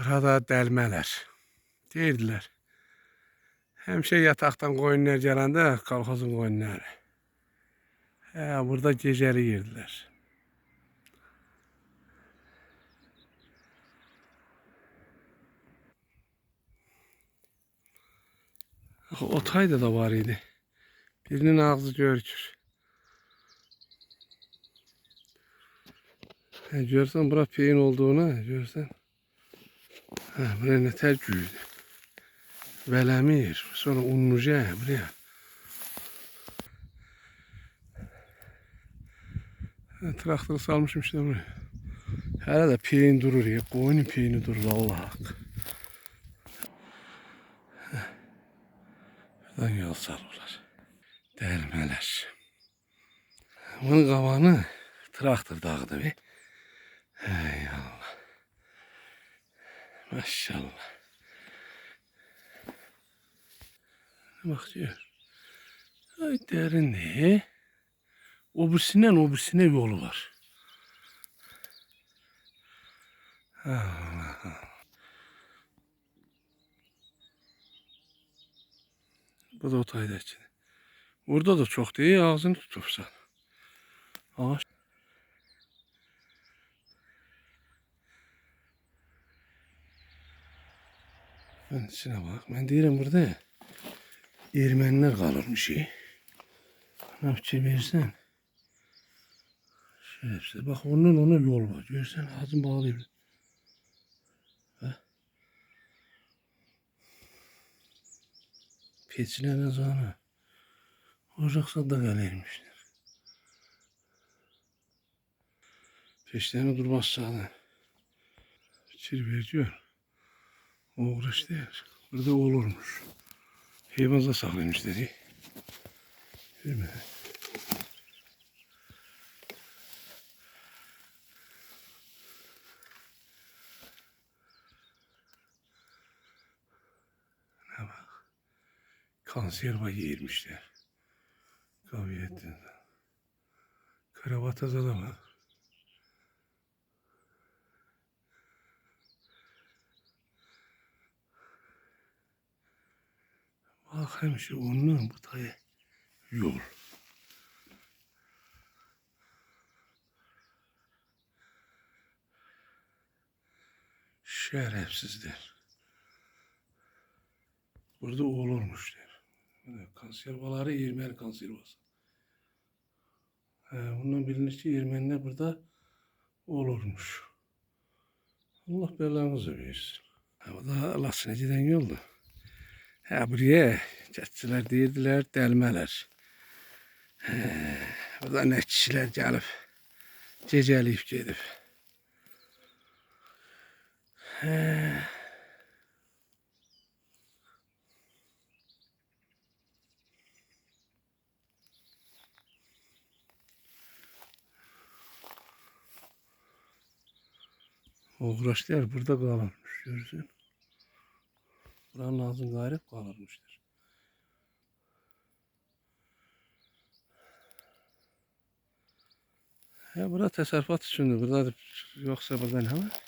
Burada dəlmələr. Deyirdiler. Həmişə yataqdan qoyunlar gələndə kolxozun qoyunları. Burada gecəliyirdiler. Otayda da var idi. Birinin ağzı görükür. Görsən bura peyin olduğunu görsən. Buraya ne tel güydü. Vələmir. Sonra unluca buraya. Traktörü salmışım işte buraya. Hələ də peyin durur ya. Qoyunun peyini durur Allah haqqı. Buradan yol salırlar. Dəlmələr. Bunun qavanı traktör dağıdı be. Hey Allah. Maşallah. Bak diyor. Ay derin ne? Obüsüne yolu var. Allah Allah. Bu da otayda içinde. Burada da çok değil, ağzını tutursan. Ağaç. Ben içine bak. Ben değilim burada. Ermeniler kalırmış iyi. Bana bir şey versen. Şerefsiz. Bak ona yol var. Görsen ağzını bağlayayım. Keçilerin zanı. Ocaksa da gelirmişler. Peşlerine durmaz sağdan. İçeri veriyor. Uğraş değil. Burada olurmuş. Hayvanza saklamış dedi. Değil mi? Ne bak. Konserva yermişler. Kaviyetten. Karavataza da var. Bak hemşire onun bu taya yol. Şerefsizler. Burada olurmuş der. Konservaları Ermeni konservası. Bundan bilinir ki Ermeniler burada olurmuş. Allah belanızı versin. Bu da Laçına giden yoldu. Buraya keççilər deyirdiler dəlmələr. Burada nə kişilər gəlib gecəliyib gedib. Uğraşlar burada qalırmış, görürsən. Buranın ağzını qayrıb qalırmışlar. Bura təsərrüfat üçündür. Burada yoxsa burada nə var?